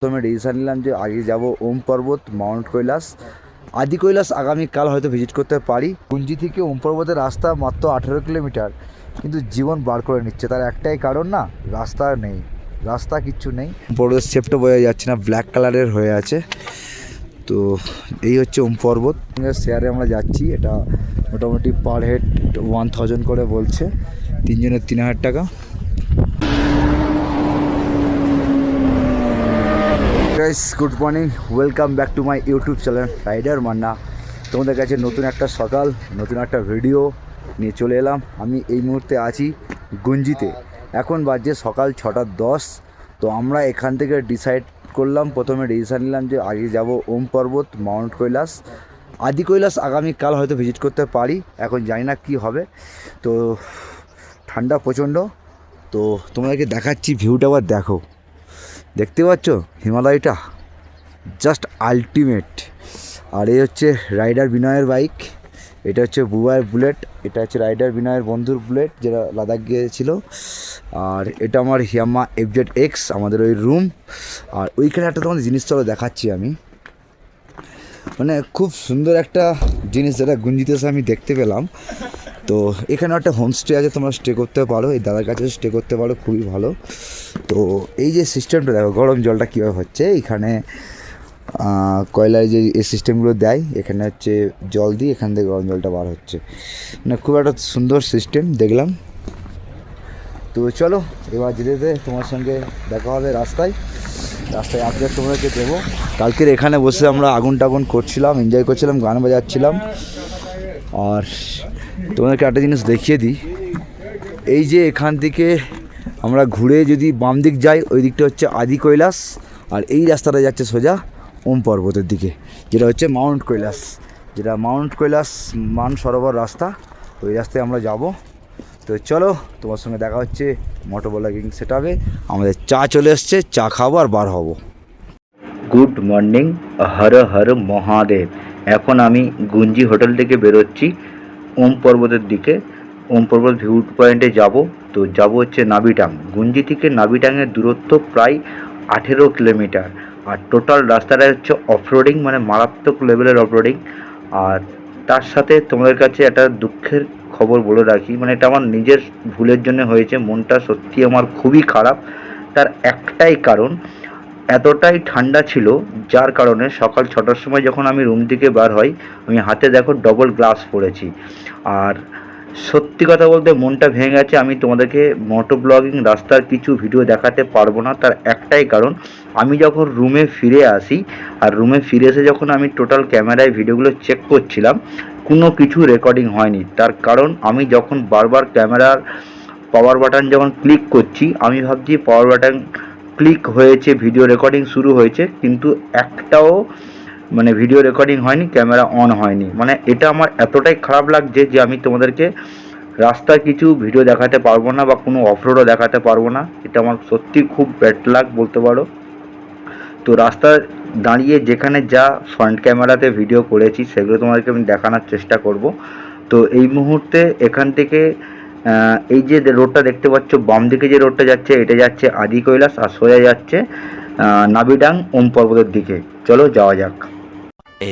প্রথমে ডিসিশন নিলাম যে আগে যাব ওম পর্বত, মাউন্ট কৈলাস, আদি কৈলাস আগামীকাল হয়তো ভিজিট করতে পারি। কুঞ্জি থেকে ওম পর্বতের রাস্তা মাত্র 18 কিলোমিটার, কিন্তু জীবন বার করে নিচ্ছে। তার একটাই কারণ, না রাস্তা নেই, রাস্তা কিচ্ছু নেই। পর্বতের শেপটা বোঝা যাচ্ছে না, ব্ল্যাক কালারের হয়ে আছে। তো এই হচ্ছে ওম পর্বত। শেয়ারে আমরা যাচ্ছি, এটা মোটামুটি পার হেড 1000 করে বলছে, তিনজনের 3000 টাকা। Guys, good morning, welcome back to my YouTube channel Rider Manna. তোমাদের কাছে নতুন একটা সকাল, নতুন একটা ভিডিও নিয়ে চলে এলাম। আমি এই মুহূর্তে আছি গুঞ্জিতে। এখন বাজে সকাল 6:10। তো আমরা এখান থেকে ডিসাইড করলাম, প্রথমে ডিসিশান নিলাম যে আগে যাব ওম পর্বত, মাউন্ট কৈলাস, আদি কৈলাস আগামীকাল হয়তো ভিজিট করতে পারি। এখন জানি না কী হবে। তো ঠান্ডা প্রচণ্ড। তো তোমাদেরকে দেখাচ্ছি ভিউটা, আবার দেখো, দেখতে পাচ্ছ হিমালয়টা জাস্ট আলটিমেট। আর এই হচ্ছে রাইডার বিনয়ের বাইক, এটা হচ্ছে বুবাইয়ের বুলেট, এটা হচ্ছে রাইডার বিনয়ের বন্ধুর বুলেট যেটা লাদাখ গিয়েছিল। আর এটা আমার ইয়ামাহা FZ-X, আমাদের ওই রুম। আর ওইখানে একটা তোমাদের জিনিস চলো দেখাচ্ছি আমি, মানে খুব সুন্দর একটা জিনিস যেটা গুঞ্জিতে এসে আমি দেখতে পেলাম। তো এখানে একটা হোমস্টে আছে, তোমরা স্টে করতে পারো, এই দাদার কাছে স্টে করতে পারো, খুবই ভালো। তো এই যে সিস্টেমটা দেখো, গরম জলটা কীভাবে হচ্ছে এখানে, কয়লায় যে এই সিস্টেমগুলো দেয়, এখানে হচ্ছে জল দিয়ে এখান থেকে গরম জলটা বার হচ্ছে, মানে খুব একটা সুন্দর সিস্টেম দেখলাম। তো চলো এবার যেতে যেতে তোমার সঙ্গে দেখা হবে রাস্তায় আপডেট তোমাদেরকে দেবো। কালকের এখানে বসে আমরা আগুন টাগুন করছিলাম, এনজয় করছিলাম, গান বাজাচ্ছিলাম। আর তোমাদেরকে একটা জিনিস দেখিয়ে দিই, এই যে এখান থেকে আমরা ঘুরে যদি বাম দিক যাই, ওই দিকটা হচ্ছে আদি কৈলাস, আর এই রাস্তাটা যাচ্ছে সোজা ওম পর্বতের দিকে, যেটা হচ্ছে মাউন্ট কৈলাস, যেটা মাউন্ট কৈলাস মানসরোবর রাস্তা, ওই রাস্তায় আমরা যাব। তো চলো তোমার সঙ্গে দেখা হচ্ছে মোটো ব্লগিং সেটআপে। আমাদের চা চলে এসছে, চা খাবো আর বার হব। Good morning, Har Har Mahadev. এখন আমি গুঞ্জি হোটেল থেকে বেরোচ্ছি ওম পর্বতের দিকে। ওম পর্বত ভিউ পয়েন্টে যাব। তো যাব হচ্ছে নাবিটাং। গুঞ্জি থেকে নাবিটাংয়ের দূরত্ব প্রায় 18 কিলোমিটার। আর টোটাল রাস্তাটা হচ্ছে অফরোডিং, মানে মারাত্মক লেভেলের অফরোডিং। আর তার সাথে তোমাদের কাছে একটা দুঃখের খবর বলে রাখি, মানে এটা আমার নিজের ভুলের জন্য হয়েছে, মনটা সত্যি আমার খুবই খারাপ। তার একটাই কারণ, এতটাই ঠান্ডা ছিল যার কারণে সকাল 6টার সময় যখন আমি রুম থেকে বার হই, আমি হাতে দেখো ডবল গ্লাস পরেছি। আর সত্যি কথা বলতে মনটা ভেঙে গেছে। আমি তোমাদেরকে মোটো ব্লগিং রাস্তার কিছু ভিডিও দেখাতে পারবো না, তার একটাই কারণ, আমি যখন রুমে ফিরে আসি, আর রুমে ফিরে এসে যখন আমি টোটাল ক্যামেরায় ভিডিওগুলো চেক করছিলাম, কোনো কিছু রেকর্ডিং হয়নি। তার কারণ আমি যখন বারবার ক্যামেরার পাওয়ার বাটন যখন ক্লিক করছি, আমি ভাবছি পাওয়ার বাটন ক্লিক হয়েছে, ভিডিও রেকর্ডিং শুরু হয়েছে, কিন্তু একটাও মানে ভিডিও রেকর্ডিং হয়নি, ক্যামেরা অন হয়নি। মানে এটা আমার এতটাই খারাপ লাগছে যে আমি তোমাদেরকে রাস্তার কিছু ভিডিও দেখাতে পারবো না, বা কোনো অফরোডও দেখাতে পারবো না। এটা আমার সত্যি খুব ব্যাড লাগ বলতে পারো। তো রাস্তায় দাঁড়িয়ে যেখানে যা ফ্রন্ট ক্যামেরাতে ভিডিও করেছি সেগুলো তোমাদেরকে আমি দেখানোর চেষ্টা করব। তো এই মুহূর্তে এখান থেকে এই যে রোডটা দেখতে পাচ্ছ, বাম দিকে যে রোডটা যাচ্ছে, এটা যাচ্ছে আদি কৈলাস, আর সোজা যাচ্ছে নাবিডাং ওম পর্বতের দিকে। চলো যাওয়া যাক।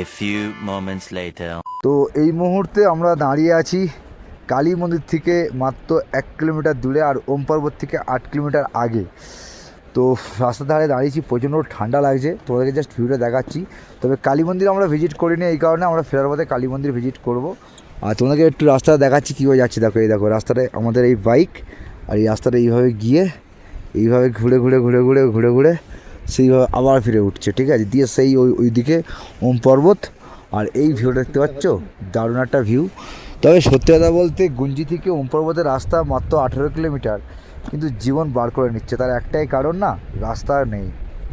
A few moments later. তো এই মুহূর্তে আমরা দাঁড়িয়ে আছি কালী মন্দির থেকে মাত্র 1 কিলোমিটার দূরে, আর ওম পর্বত থেকে 8 কিলোমিটার আগে। তো রাস্তার ধারে দাঁড়িয়েছি, প্রচণ্ড ঠান্ডা লাগছে, তোমাদেরকে জাস্ট ভিউটা দেখাচ্ছি। তবে কালী মন্দির আমরা ভিজিট করিনি, এই কারণে আমরা ফেরার পথে কালী মন্দির ভিজিট করব। আর তোমাদেরকে একটু রাস্তাটা দেখাচ্ছি কীভাবে যাচ্ছি। দেখো, এই দেখো রাস্তাটায় আমাদের এই বাইক, আর এই রাস্তাটা এইভাবে গিয়ে এইভাবে ঘুরে ঘুরে ঘুরে ঘুরে ঘুরে ঘুরে সেইভাবে আবার ফিরে উঠছে, ঠিক আছে, দিয়ে সেই ওই দিকে ওম পর্বত। আর এই ভিউটা দেখতে পাচ্ছ, দারুণ একটা ভিউ। তবে সত্যি কথা বলতে গুঞ্জি থেকে ওম পর্বতের রাস্তা মাত্র 18 কিলোমিটার, কিন্তু জীবন বার করে নিচ্ছে। তার একটাই কারণ, না রাস্তা নেই,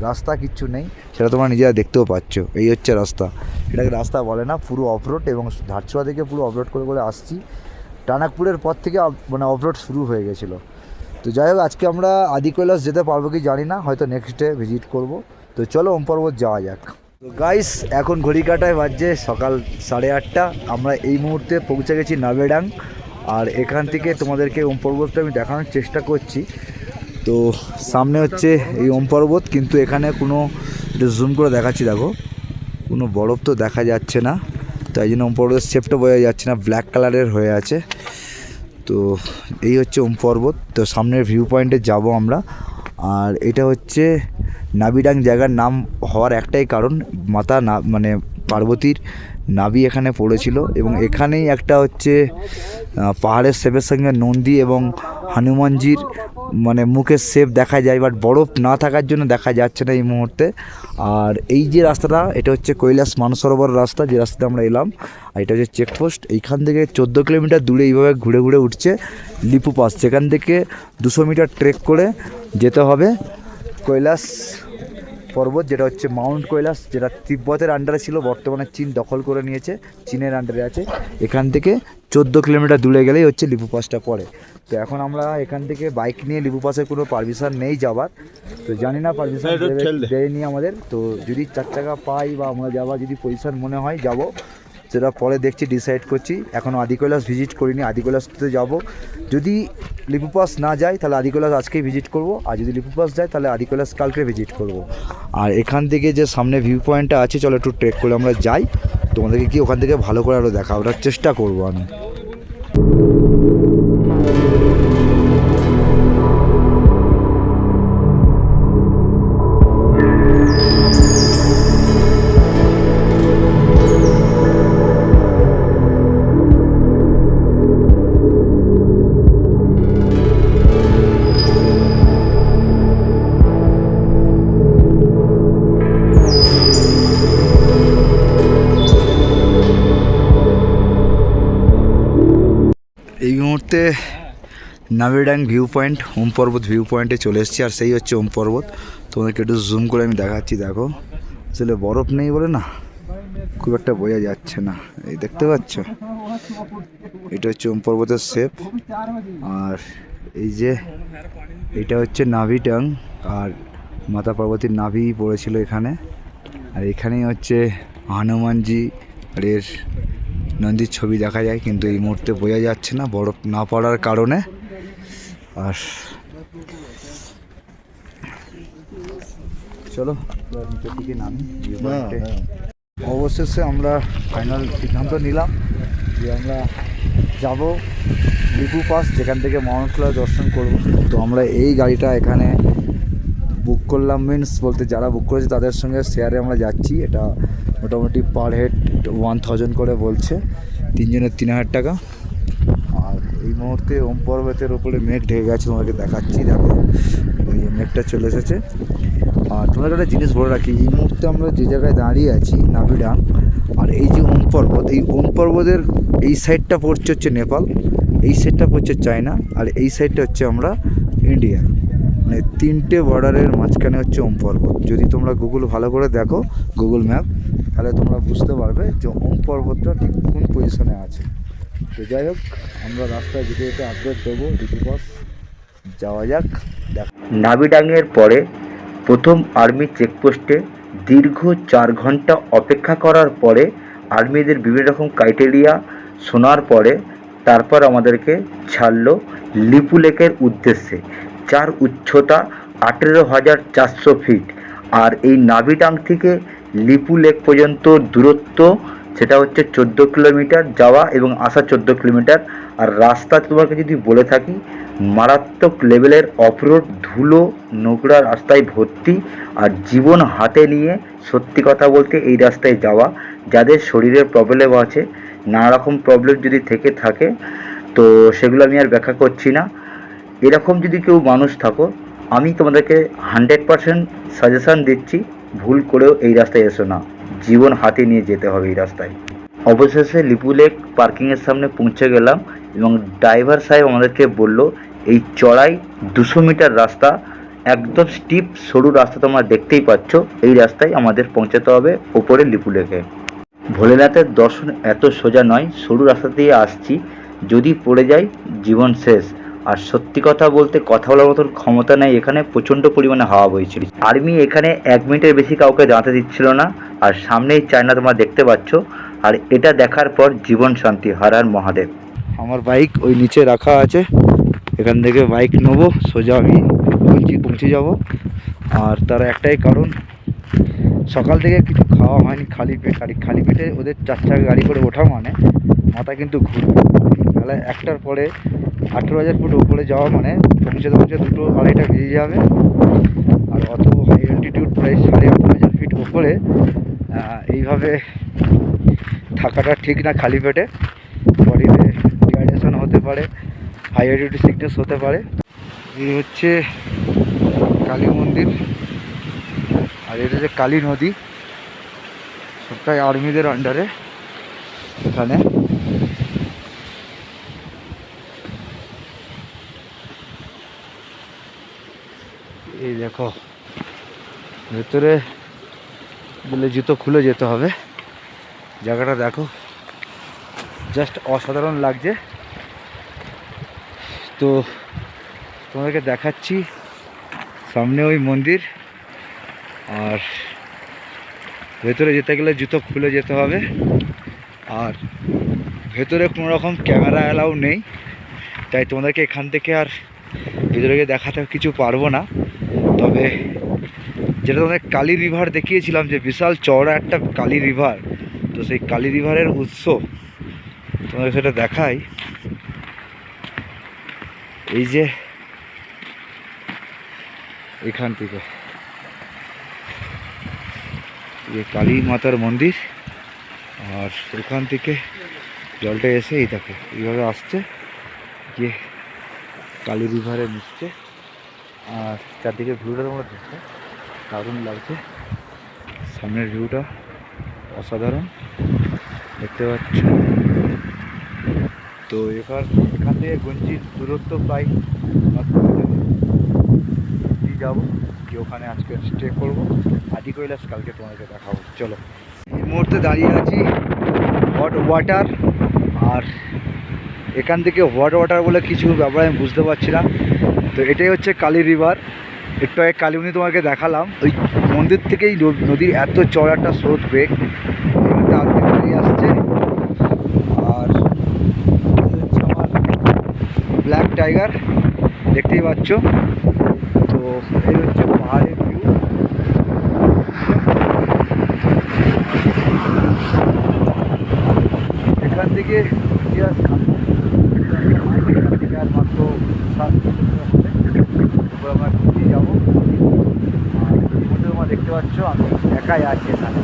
রাস্তা কিচ্ছু নেই, সেটা তোমরা নিজেরা দেখতেও পাচ্ছ। এই হচ্ছে রাস্তা, এটাকে রাস্তা বলে না, পুরো অফরোড। এবং ধারচুয়া থেকে পুরো অফরোড করে করে আসছি, টানাকপুরের পর থেকে মানে অফরোড শুরু হয়ে গেছিলো। তো যাই হোক, আজকে আমরা আদি কৈলাস যেতে পারবো কি জানি না, হয়তো নেক্সট ডে ভিজিট করব। তো চলো ওম পর্বত যাওয়া যাক। তো গাইস, এখন ঘড়ি কাটায় বাজছে সকাল 8:30। আমরা এই মুহূর্তে পৌঁছে গেছি নাবেডাং। আর এখান থেকে তোমাদেরকে ওম পর্বতটা আমি দেখানোর চেষ্টা করছি। তো সামনে হচ্ছে এই ওম পর্বত, কিন্তু এখানে কোনো একটু জুম করে দেখাচ্ছি, দেখো কোনো বরফ তো দেখা যাচ্ছে না, তাই জন্য ওম পর্বতের শেপটা বোঝা যাচ্ছে না, ব্ল্যাক কালারের হয়ে আছে। তো এই হচ্ছে ওম পর্বত। তো সামনের ভিউ পয়েন্টে যাব আমরা। আর এটা হচ্ছে নাবিডাং জায়গার নাম হওয়ার একটাই কারণ, মাতা না মানে পার্বতীর নাভি এখানে পড়েছিল, এবং এখানেই একটা হচ্ছে পাহাড়ের শেপের সঙ্গে নন্দী এবং হনুমানজির মানে মুখের শেপ দেখা যায়, বাট বরফ না থাকার জন্য দেখা যাচ্ছে না এই মুহূর্তে। আর এই যে রাস্তাটা, এটা হচ্ছে কৈলাস মানসরোবর রাস্তা, যে রাস্তাতে আমরা এলাম। আর এটা হচ্ছে চেকপোস্ট। এইখান থেকে 14 কিলোমিটার দূরে এইভাবে ঘুরে ঘুরে উঠছে লিপু পাস, সেখান থেকে 200 মিটার ট্রেক করে যেতে হবে কৈলাস পর্বত, যেটা হচ্ছে মাউন্ট কৈলাস, যেটা তিব্বতের আন্ডারে ছিল, বর্তমানে চীন দখল করে নিয়েছে, চীনের আন্ডারে আছে। এখান থেকে 14 কিলোমিটার দূরে গেলেই হচ্ছে লিপু পাসটা পড়ে। তো এখন আমরা এখান থেকে বাইক নিয়ে, লিপু পাসের কোনো পারমিশন নেই যাবার, তো জানি না পারমিশন দেয়নি আমাদের। তো যদি 4 চাকা পাই বা আমরা যাওয়ার যদি পজিশন মনে হয় যাব, সেটা পরে দেখছি, ডিসাইড করছি। এখনও আদি কৈলাস ভিজিট করিনি, আদি কৈলাসতে যাব। যদি লিপু পাস না যাই তাহলে আদি কৈলাস আজকেই ভিজিট করব, আর যদি লিপু পাস যায় তাহলে আদি কৈলাস কালকে ভিজিট করব। আর এখান থেকে যে সামনে ভিউ পয়েন্টটা আছে, চলো একটু ট্রেক করে আমরা যাই, তোমাদেরকে কি ওখান থেকে ভালো করে আরও দেখাবার চেষ্টা করব আমি। এই মুহূর্তে নাবিডাং ভিউ পয়েন্ট, ওম পর্বত ভিউ পয়েন্টে চলে এসেছি, আর সেই হচ্ছে ওম পর্বত। তোমাদেরকে একটু জুম করে আমি দেখাচ্ছি, দেখো আসলে বরফ নেই বলে না খুব একটা বোঝা যাচ্ছে না। এই দেখতে পাচ্ছ, এটা হচ্ছে ওম পর্বতের শেপ। আর এই যে এটা হচ্ছে নাভিডাং, আর মাতা পার্বতীর নাভি পড়েছিল এখানে। আর এখানেই হচ্ছে হনুমানজি আর এর নন্দীর ছবি দেখা যায়, কিন্তু এই মুহূর্তে বোঝা যাচ্ছে না বরফ না পড়ার কারণে। আর চলো নিচের দিকে নামি। অবশেষে আমরা ফাইনাল সিদ্ধান্ত নিলাম যে আমরা যাব লিপু পাস, যেখান থেকে মাউন্ট কৈলাস দর্শন করব। তো আমরা এই গাড়িটা এখানে বুক করলাম, মিন্স বলতে যারা বুক করেছে তাদের সঙ্গে শেয়ারে আমরা যাচ্ছি। এটা মোটামুটি পার হেড 1000 করে বলছে, 3 জনের 3000 টাকা। আর এই মুহূর্তে ওম পর্বতের ওপরে মেঘ ঢেকে গেছে, তোমাকে দেখাচ্ছি, দেখো ওই মেঘটা চলে এসেছে। আর তোমাদের একটা জিনিস বলে রাখি, এই মুহূর্তে আমরা যে জায়গায় দাঁড়িয়ে আছি নাভিডাং, আর এই যে ওম পর্বত, এই ওম পর্বতের এই সাইডটা পড়ছে হচ্ছে নেপাল, এই সাইডটা পড়ছে চায়না, আর এই সাইডটা হচ্ছে আমরা ইন্ডিয়া। মানে 3টে বর্ডারের মাঝখানে হচ্ছে ওম পর্বত। যদি তোমরা গুগল ভালো করে দেখো, গুগল ম্যাপ, তাহলে তোমরা বুঝতে পারবে যে ওম পর্বতটা ঠিক কোন পজিশনে আছে। তো যাই হোক, আমরা রাস্তায় যেতে যেতে আপডেট দেবো। লিপু পাস যাওয়া যাক। নাভিডাংয়ের পরে প্রথম আর্মি চেকপোস্টে দীর্ঘ 4 ঘন্টা অপেক্ষা করার পরে আর্মিদের বিভিন্ন রকম ক্রাইটেরিয়া শোনার পরে তারপর আমাদেরকে ছাড়লো লিপু লেকের উদ্দেশ্যে, যার উচ্চতা 18,400 ফিট। আর এই নাভিডাং থেকে লিপু লেক পর্যন্ত দূরত্ব সেটা হচ্ছে 14 কিলোমিটার যাওয়া এবং আসা 14 কিলোমিটার। আর রাস্তা তোমাকে যদি বলে থাকি, মারাত্মক লেভেলের অফরোড, ধুলো নোংরা রাস্তায় ভর্তি। আর জীবন হাতে নিয়ে সত্যি কথা বলতে এই রাস্তায় যাওয়া, যাদের শরীরের প্রবলেম আছে, নানা রকম প্রবলেম যদি থেকে থাকে, তো সেগুলো আমি আর ব্যাখ্যা করছি না। এরকম যদি কেউ মানুষ থাকো, আমি তোমাদেরকে 100% সাজেশান দিচ্ছি, ভুল করেও এই রাস্তায় এসো না, জীবন হাতে নিয়ে যেতে হবে এই রাস্তায়। অবশেষে লিপু লেক পার্কিংয়ের সামনে পৌঁছে গেলাম, এবং ড্রাইভার সাহেব আমাদেরকে বলল এই চড়াই 200 মিটার রাস্তা, একদম স্টিপ সরু রাস্তা তোমরা দেখতেই পাচ্ছ, এই রাস্তায় আমাদের পৌঁছাতে হবে ওপরে লিপু লেকে। ভোলেনাথের দর্শন এত সোজা নয়, সরু রাস্তা দিয়ে আসছি, যদি পড়ে যায় জীবন শেষ। আর সত্যি কথা বলতে কথা বলার মতন ক্ষমতা নেই, এখানে প্রচণ্ড পরিমাণে হাওয়া বইছিল। আর্মি এখানে 1 মিনিটের বেশি কাউকে দাঁড়াতে দিচ্ছিল না। আর সামনেই চায়না তোমরা দেখতে পাচ্ছ, আর এটা দেখার পর জীবন শান্তি, হর হর মহাদেব। আমার বাইক ওই নিচে রাখা আছে, এখান থেকে বাইক নেবো, সোজা আমি বলছি পৌঁছে যাব। আর তার একটাই কারণ, সকাল থেকে কিছু খাওয়া হয়নি, খালি পেটে ওদের 4 চাকা গাড়ি করে ওঠা মানে মাথা কিন্তু ঘুরবে। বেলা 1টার পরে 18,000 ফুট ওপরে যাওয়া মানে পৌঁছাতে 2টো 2:30 বেজে যাবে। আর অত হাই অ্যাল্টিটিউড প্রায় 8,500 ফিট ওপরে এইভাবে থাকাটা ঠিক না খালি পেটে। বডিতে ডিহাইড্রেশন হতে পারে, হাই অ্যাল্টিটিউড সিকনেস হতে পারে। এই হচ্ছে কালী মন্দির, আর এটা হচ্ছে কালী নদী, সবটাই আর্মিদের আন্ডারে এখানে। এই দেখো, ভেতরে গেলে জুতো খুলে যেতে হবে। জায়গাটা দেখো, জাস্ট অসাধারণ লাগছে। তো তোমাদেরকে দেখাচ্ছি সামনে ওই মন্দির, আর ভেতরে যেতে গেলে জুতো খুলে যেতে হবে। আর ভেতরে কোনো রকম ক্যামেরা অ্যালাউ নেই, তাই তোমাদেরকে এখান থেকে আর ভেতরে গিয়ে দেখাতে কিছু পারবো না। তবে যেটা তোমাদের কালী রিভার দেখিয়েছিলাম, যে বিশাল চওড়া একটা কালী রিভার, তো সেই কালী রিভারের উৎস তোমাদের সেটা দেখাই। এই যে এখান থেকে এই কালী মাতার মন্দির, আর এখান থেকে জলটা এসে এই দেখো এইভাবে আসছে, গিয়ে কালী রিভারে মিশছে। আর চারদিকে ভিউটা তোমরা দেখছো, দারুণ লাগছে। সামনের ভিউটা অসাধারণ দেখতে পাচ্ছ। তো এখান থেকে গঞ্জির দূরত্ব প্রায় যাবো, কি ওখানে আজকে স্টে করবো। আদি কৈলাস কালকে তোমাদেরকে দেখাবো। চলো, এই মুহূর্তে দাঁড়িয়ে আছি হট ওয়াটার, আর এখান থেকে হট ওয়াটার বলে কিছু ব্যাপার আমি বুঝতে পারছি না। তো এটাই হচ্ছে কালী রিভার। একটু আগে কালীমণি তোমাকে দেখালাম, ওই মন্দির থেকেই নদীর এত চড়া একটা স্রোত বেগ আদমি দাঁড়িয়ে আসছে। আর হচ্ছে আমার ব্ল্যাক টাইগার, দেখতেই পাচ্ছ। তো এই হচ্ছে পাহাড়ের ভিউ। এখান থেকে ইতিহাস আর মাত্র 7 কিলোমিটার হবে, তারপর আমরা ঘুরতে যাবো। আর এই মধ্যে তোমরা দেখতে পাচ্ছ আমি একাই আছি এখানে।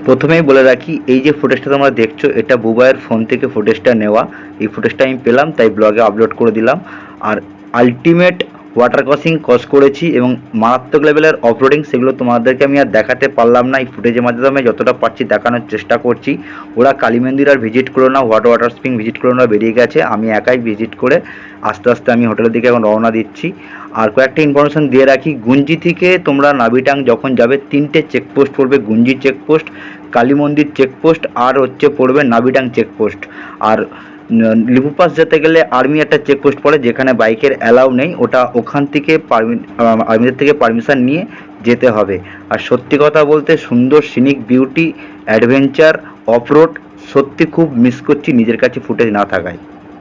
প্রথমেই বলে রাখি, এই যে ফুটেজটা তোমরা দেখছো এটা বুবাইয়ের ফোন থেকে ফুটেজটা নেওয়া। এই ফুটেজটা আমি পেলাম তাই ব্লগে আপলোড করে দিলাম। আর আলটিমেট ওয়াটার ক্রস করেছি এবং মারাত্মক লেভেলের অফরোডিং, সেগুলো তোমাদেরকে আমি আর দেখাতে পারলাম না। এই ফুটেজের মাধ্যমে যতটা পারছি দেখানোর চেষ্টা করছি। ওরা কালী মন্দির আর ভিজিট করলো না, ওয়াটার স্প্রিং ভিজিট করলো না, বেরিয়ে গেছে। আমি একাই ভিজিট করে আস্তে আস্তে আমি হোটেলের দিকে এখন রওনা দিচ্ছি। আর কয়েকটা ইনফরমেশন দিয়ে রাখি, গুঞ্জি থেকে তোমরা নাবিটাং যখন যাবে 3টে চেকপোস্ট পড়বে। গুঞ্জি চেকপোস্ট, কালী মন্দির চেকপোস্ট, আর হচ্ছে পড়বে নাবিটাং চেকপোস্ট। আর লিবু পাস যেতে গেলে আর্মি একটা চেকপোস্ট পড়ে, যেখানে বাইকের অ্যালাউ নেই, ওখান থেকে আর্মিদের থেকে পারমিশন নিয়ে যেতে হবে। আর সত্যি কথা বলতে সুন্দর সিনিক বিউটি, অ্যাডভেঞ্চার, অফরোড সত্যি খুব মিস করছি নিজের কাছে ফুটেজ না থাকায়।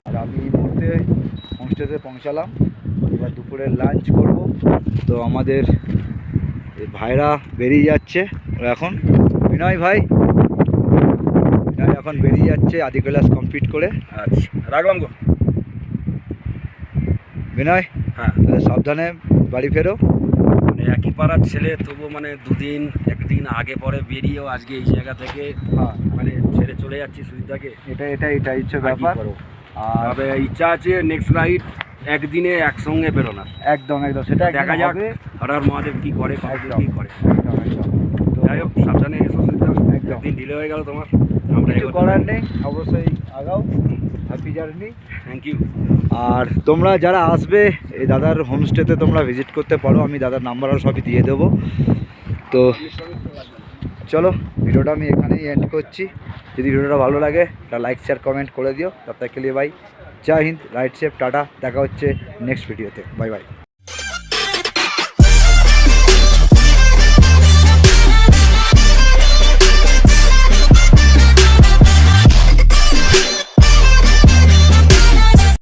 আর আমি এই মুহূর্তে হোমস্টেতে পৌঁছালাম, এবার দুপুরের লাঞ্চ করব। তো আমাদের ভাইরা বেরিয়ে যাচ্ছে এখন। বিনয় ভাই, বিনয় এখন বেরিয়ে যাচ্ছে আদি কৈলাস কমপ্লিট করে। আচ্ছা, রাখলাম গো বিনয়। হ্যাঁ, তাহলে সাবধানে বাড়ি ফেরো। মানে একই পাড়ার ছেলে, তবু মানে দুদিন একদিন আগে পরে বেরিয়েও আজকে এই জায়গা থেকে হ্যাঁ, মানে ছেড়ে চলে যাচ্ছি সুবিধাকে। এটা হচ্ছে ব্যাপার। আর তবে ইচ্ছা আছে নেক্সট রাইড একদিনে একসঙ্গে বেরোনা। একদম সেটা দেখা যাক হরার মহাদেব কি করে, কি করে। তো যাই হোক, সাবধানে এসো সুবিধা। একদম একদিন ডিলে হয়ে গেল তোমার, আমরা কিছু করার নেই, অবশ্যই আগাও। Happy journey. Thank you. আর তোমরা যারা আসবে এই দাদার হোমস্টেতে তোমরা ভিজিট করতে পারো, আমি দাদার নাম্বার আর সবই দিয়ে দেবো। তো চলো, ভিডিওটা আমি এখানেই এন্ড করছি। যদি ভিডিওটা ভালো লাগে একটা লাইক শেয়ার কমেন্ট করে দিও। তব তক কে লিয়ে ভাই জয় হিন্দ, রাইট সেফ, টাটা। দেখা হচ্ছে নেক্সট ভিডিওতে। Bye bye.